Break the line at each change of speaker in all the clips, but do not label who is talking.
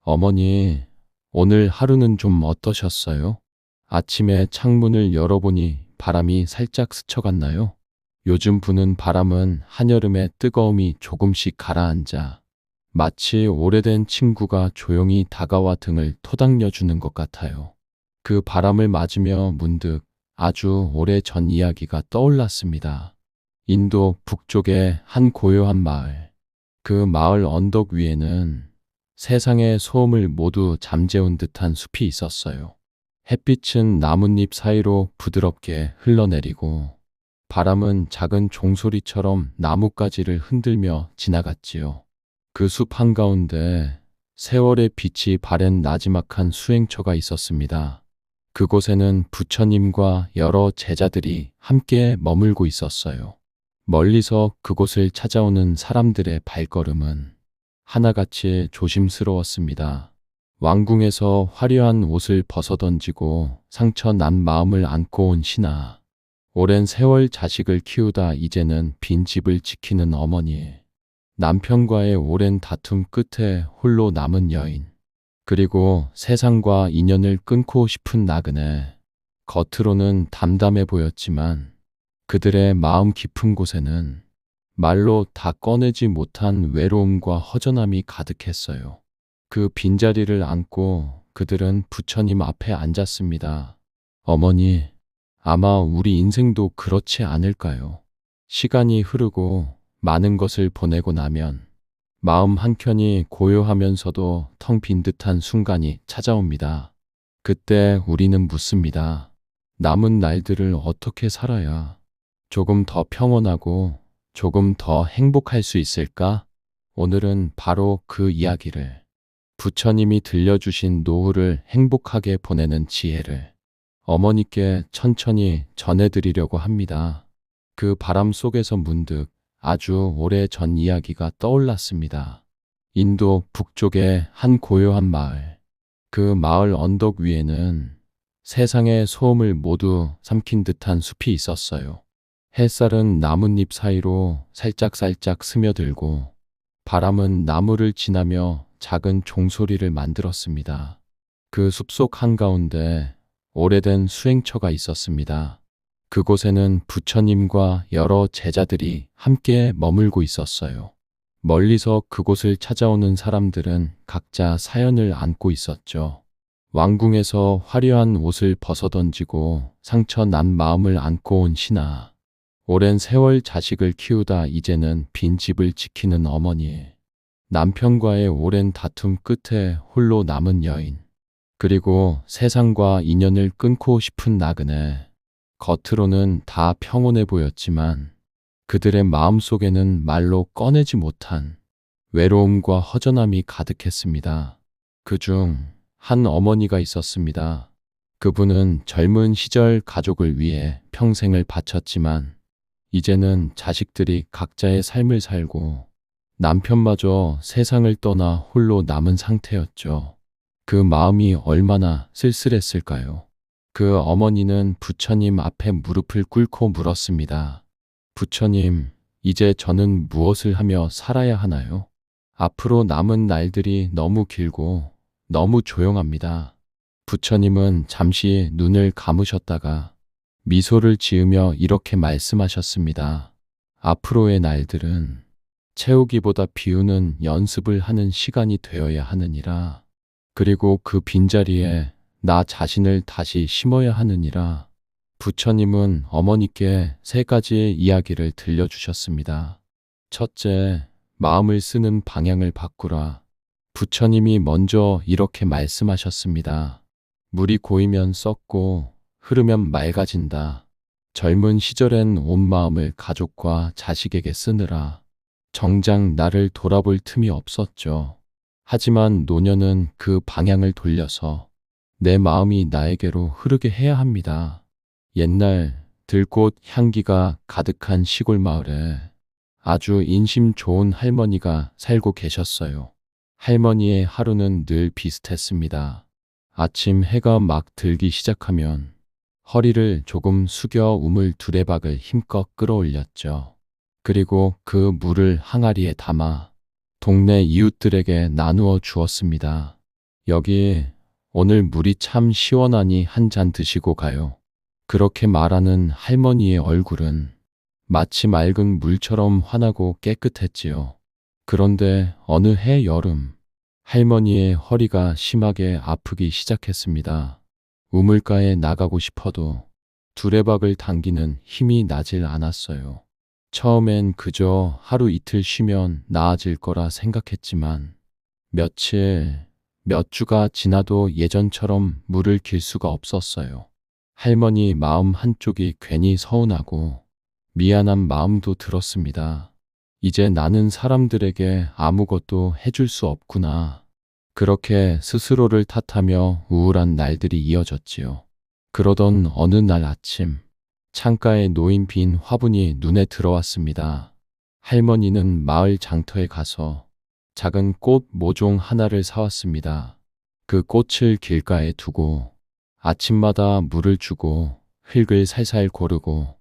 어머니, 오늘 하루는 좀 어떠셨어요? 아침에 창문을 열어보니 바람이 살짝 스쳐갔나요? 요즘 부는 바람은 한여름의 뜨거움이 조금씩 가라앉아 마치 오래된 친구가 조용히 다가와 등을 토닥여주는 것 같아요. 그 바람을 맞으며 문득 아주 오래 전 이야기가 떠올랐습니다. 인도 북쪽의 한 고요한 마을. 그 마을 언덕 위에는 세상의 소음을 모두 잠재운 듯한 숲이 있었어요. 햇빛은 나뭇잎 사이로 부드럽게 흘러내리고 바람은 작은 종소리처럼 나뭇가지를 흔들며 지나갔지요. 그 숲 한가운데 세월의 빛이 바랜 나지막한 수행처가 있었습니다. 그곳에는 부처님과 여러 제자들이 함께 머물고 있었어요. 멀리서 그곳을 찾아오는 사람들의 발걸음은 하나같이 조심스러웠습니다. 왕궁에서 화려한 옷을 벗어던지고 상처 난 마음을 안고 온 신하. 오랜 세월 자식을 키우다 이제는 빈 집을 지키는 어머니. 남편과의 오랜 다툼 끝에 홀로 남은 여인. 그리고 세상과 인연을 끊고 싶은 나그네. 겉으로는 담담해 보였지만 그들의 마음 깊은 곳에는 말로 다 꺼내지 못한 외로움과 허전함이 가득했어요. 그 빈자리를 안고 그들은 부처님 앞에 앉았습니다. 어머니, 아마 우리 인생도 그렇지 않을까요? 시간이 흐르고 많은 것을 보내고 나면 마음 한켠이 고요하면서도 텅 빈 듯한 순간이 찾아옵니다. 그때 우리는 묻습니다. 남은 날들을 어떻게 살아야 조금 더 평온하고 조금 더 행복할 수 있을까? 오늘은 바로 그 이야기를, 부처님이 들려주신 노후를 행복하게 보내는 지혜를 어머니께 천천히 전해드리려고 합니다. 그 바람 속에서 문득 아주 오래 전 이야기가 떠올랐습니다. 인도 북쪽의 한 고요한 마을. 그 마을 언덕 위에는 세상의 소음을 모두 삼킨 듯한 숲이 있었어요. 햇살은 나뭇잎 사이로 살짝살짝 스며들고 바람은 나무를 지나며 작은 종소리를 만들었습니다. 그 숲속 한가운데 오래된 수행처가 있었습니다. 그곳에는 부처님과 여러 제자들이 함께 머물고 있었어요. 멀리서 그곳을 찾아오는 사람들은 각자 사연을 안고 있었죠. 왕궁에서 화려한 옷을 벗어던지고 상처 난 마음을 안고 온 신하. 오랜 세월 자식을 키우다 이제는 빈 집을 지키는 어머니. 남편과의 오랜 다툼 끝에 홀로 남은 여인. 그리고 세상과 인연을 끊고 싶은 나그네. 겉으로는 다 평온해 보였지만 그들의 마음속에는 말로 꺼내지 못한 외로움과 허전함이 가득했습니다. 그중 한 어머니가 있었습니다. 그분은 젊은 시절 가족을 위해 평생을 바쳤지만 이제는 자식들이 각자의 삶을 살고 남편마저 세상을 떠나 홀로 남은 상태였죠. 그 마음이 얼마나 쓸쓸했을까요? 그 어머니는 부처님 앞에 무릎을 꿇고 물었습니다. 부처님, 이제 저는 무엇을 하며 살아야 하나요? 앞으로 남은 날들이 너무 길고 너무 조용합니다. 부처님은 잠시 눈을 감으셨다가 미소를 지으며 이렇게 말씀하셨습니다. 앞으로의 날들은 채우기보다 비우는 연습을 하는 시간이 되어야 하느니라. 그리고 그 빈자리에 나 자신을 다시 심어야 하느니라. 부처님은 어머니께 세 가지의 이야기를 들려주셨습니다. 첫째, 마음을 쓰는 방향을 바꾸라. 부처님이 먼저 이렇게 말씀하셨습니다. 물이 고이면 썩고 흐르면 맑아진다. 젊은 시절엔 온 마음을 가족과 자식에게 쓰느라 정작 나를 돌아볼 틈이 없었죠. 하지만 노년은 그 방향을 돌려서 내 마음이 나에게로 흐르게 해야 합니다. 옛날 들꽃 향기가 가득한 시골 마을에 아주 인심 좋은 할머니가 살고 계셨어요. 할머니의 하루는 늘 비슷했습니다. 아침 해가 막 들기 시작하면 허리를 조금 숙여 우물 두레박을 힘껏 끌어올렸죠. 그리고 그 물을 항아리에 담아 동네 이웃들에게 나누어 주었습니다. 여기 오늘 물이 참 시원하니 한 잔 드시고 가요. 그렇게 말하는 할머니의 얼굴은 마치 맑은 물처럼 환하고 깨끗했지요. 그런데 어느 해 여름, 할머니의 허리가 심하게 아프기 시작했습니다. 우물가에 나가고 싶어도 두레박을 당기는 힘이 나질 않았어요. 처음엔 그저 하루 이틀 쉬면 나아질 거라 생각했지만 며칠, 몇 주가 지나도 예전처럼 물을 길 수가 없었어요. 할머니 마음 한쪽이 괜히 서운하고 미안한 마음도 들었습니다. 이제 나는 사람들에게 아무것도 해줄 수 없구나. 그렇게 스스로를 탓하며 우울한 날들이 이어졌지요. 그러던 어느 날 아침, 창가에 놓인 빈 화분이 눈에 들어왔습니다. 할머니는 마을 장터에 가서 작은 꽃 모종 하나를 사왔습니다. 그 꽃을 길가에 두고 아침마다 물을 주고 흙을 살살 고르고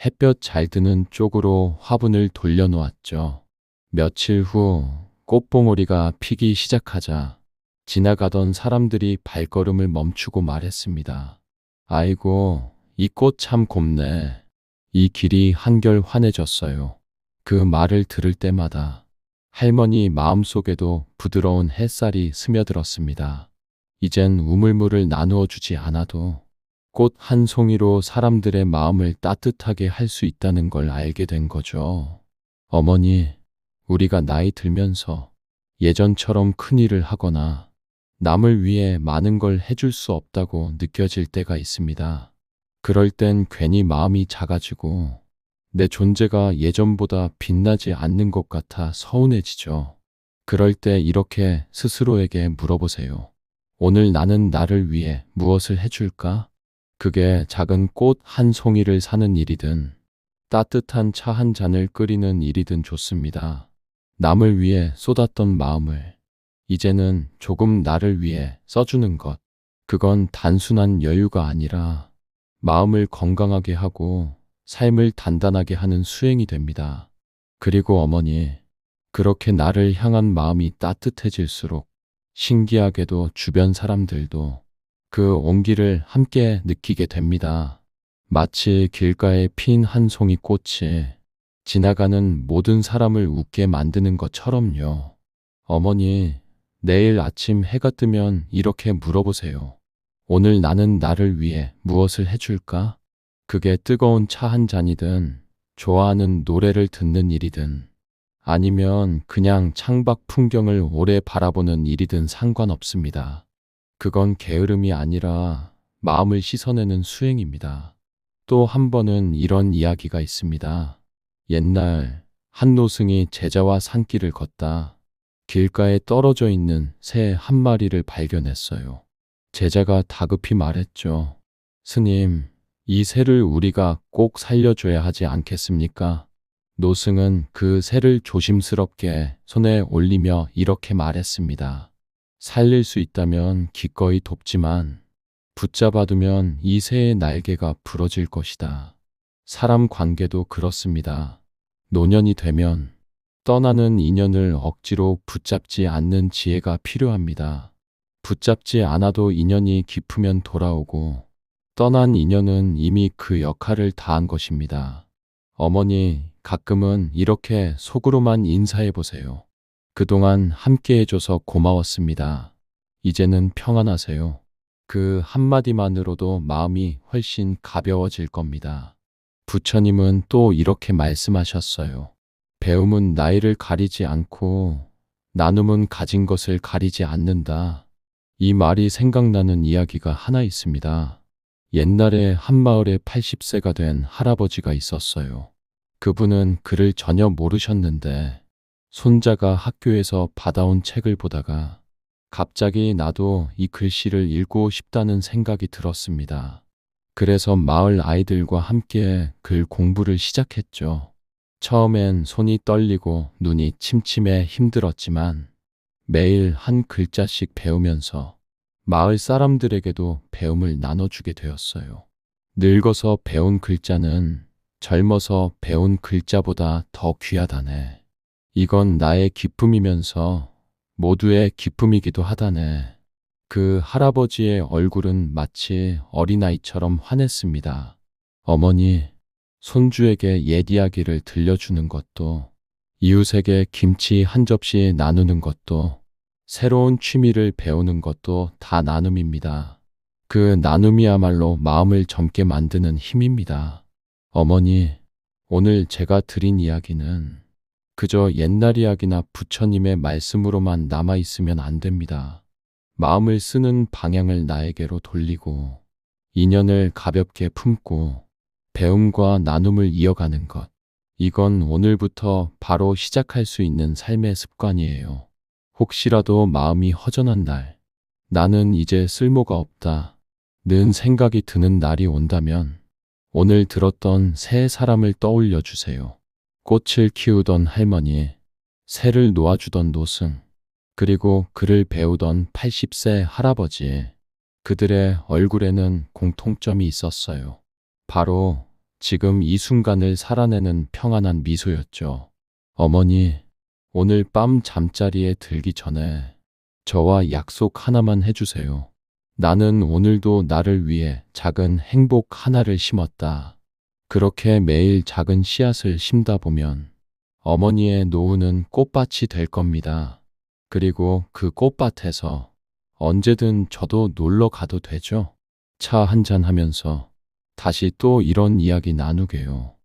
햇볕 잘 드는 쪽으로 화분을 돌려놓았죠. 며칠 후 꽃봉오리가 피기 시작하자 지나가던 사람들이 발걸음을 멈추고 말했습니다. 아이고, 이 꽃 참 곱네. 이 길이 한결 환해졌어요. 그 말을 들을 때마다 할머니 마음속에도 부드러운 햇살이 스며들었습니다. 이젠 우물물을 나누어 주지 않아도 꽃 한 송이로 사람들의 마음을 따뜻하게 할 수 있다는 걸 알게 된 거죠. 어머니, 우리가 나이 들면서 예전처럼 큰일을 하거나 남을 위해 많은 걸 해줄 수 없다고 느껴질 때가 있습니다. 그럴 땐 괜히 마음이 작아지고 내 존재가 예전보다 빛나지 않는 것 같아 서운해지죠. 그럴 때 이렇게 스스로에게 물어보세요. 오늘 나는 나를 위해 무엇을 해줄까? 그게 작은 꽃 한 송이를 사는 일이든 따뜻한 차 한 잔을 끓이는 일이든 좋습니다. 남을 위해 쏟았던 마음을 이제는 조금 나를 위해 써주는 것. 그건 단순한 여유가 아니라 마음을 건강하게 하고 삶을 단단하게 하는 수행이 됩니다. 그리고 어머니, 그렇게 나를 향한 마음이 따뜻해질수록 신기하게도 주변 사람들도 그 온기를 함께 느끼게 됩니다. 마치 길가에 핀 한 송이 꽃이 지나가는 모든 사람을 웃게 만드는 것처럼요. 어머니, 내일 아침 해가 뜨면 이렇게 물어보세요. 오늘 나는 나를 위해 무엇을 해줄까? 그게 뜨거운 차 한 잔이든 좋아하는 노래를 듣는 일이든 아니면 그냥 창밖 풍경을 오래 바라보는 일이든 상관없습니다. 그건 게으름이 아니라 마음을 씻어내는 수행입니다. 또 한 번은 이런 이야기가 있습니다. 옛날 한 노승이 제자와 산길을 걷다 길가에 떨어져 있는 새 한 마리를 발견했어요. 제자가 다급히 말했죠. 스님, 이 새를 우리가 꼭 살려줘야 하지 않겠습니까? 노승은 그 새를 조심스럽게 손에 올리며 이렇게 말했습니다. 살릴 수 있다면 기꺼이 돕지만 붙잡아두면 이 새의 날개가 부러질 것이다. 사람 관계도 그렇습니다. 노년이 되면 떠나는 인연을 억지로 붙잡지 않는 지혜가 필요합니다. 붙잡지 않아도 인연이 깊으면 돌아오고 떠난 인연은 이미 그 역할을 다한 것입니다. 어머니, 가끔은 이렇게 속으로만 인사해 보세요. 그동안 함께 해줘서 고마웠습니다. 이제는 평안하세요. 그 한마디만으로도 마음이 훨씬 가벼워질 겁니다. 부처님은 또 이렇게 말씀하셨어요. 배움은 나이를 가리지 않고 나눔은 가진 것을 가리지 않는다. 이 말이 생각나는 이야기가 하나 있습니다. 옛날에 한 마을에 80세가 된 할아버지가 있었어요. 그분은 글을 전혀 모르셨는데 손자가 학교에서 받아온 책을 보다가 갑자기 나도 이 글씨를 읽고 싶다는 생각이 들었습니다. 그래서 마을 아이들과 함께 글 공부를 시작했죠. 처음엔 손이 떨리고 눈이 침침해 힘들었지만 매일 한 글자씩 배우면서 마을 사람들에게도 배움을 나눠주게 되었어요. 늙어서 배운 글자는 젊어서 배운 글자보다 더 귀하다네. 이건 나의 기쁨이면서 모두의 기쁨이기도 하다네. 그 할아버지의 얼굴은 마치 어린아이처럼 환했습니다. 어머니, 손주에게 옛 이야기를 들려주는 것도, 이웃에게 김치 한 접시 나누는 것도, 새로운 취미를 배우는 것도 다 나눔입니다. 그 나눔이야말로 마음을 젊게 만드는 힘입니다. 어머니, 오늘 제가 드린 이야기는 그저 옛날 이야기나 부처님의 말씀으로만 남아있으면 안 됩니다. 마음을 쓰는 방향을 나에게로 돌리고, 인연을 가볍게 품고, 배움과 나눔을 이어가는 것. 이건 오늘부터 바로 시작할 수 있는 삶의 습관이에요. 혹시라도 마음이 허전한 날, 나는 이제 쓸모가 없다, 는 생각이 드는 날이 온다면, 오늘 들었던 세 사람을 떠올려 주세요. 꽃을 키우던 할머니, 새를 놓아주던 노승, 그리고 글을 배우던 80세 할아버지. 그들의 얼굴에는 공통점이 있었어요. 바로 지금 이 순간을 살아내는 평안한 미소였죠. 어머니, 오늘 밤 잠자리에 들기 전에 저와 약속 하나만 해주세요. 나는 오늘도 나를 위해 작은 행복 하나를 심었다. 그렇게 매일 작은 씨앗을 심다 보면 어머니의 노후는 꽃밭이 될 겁니다. 그리고 그 꽃밭에서 언제든 저도 놀러 가도 되죠? 차 한잔 하면서 다시 또 이런 이야기 나누게요.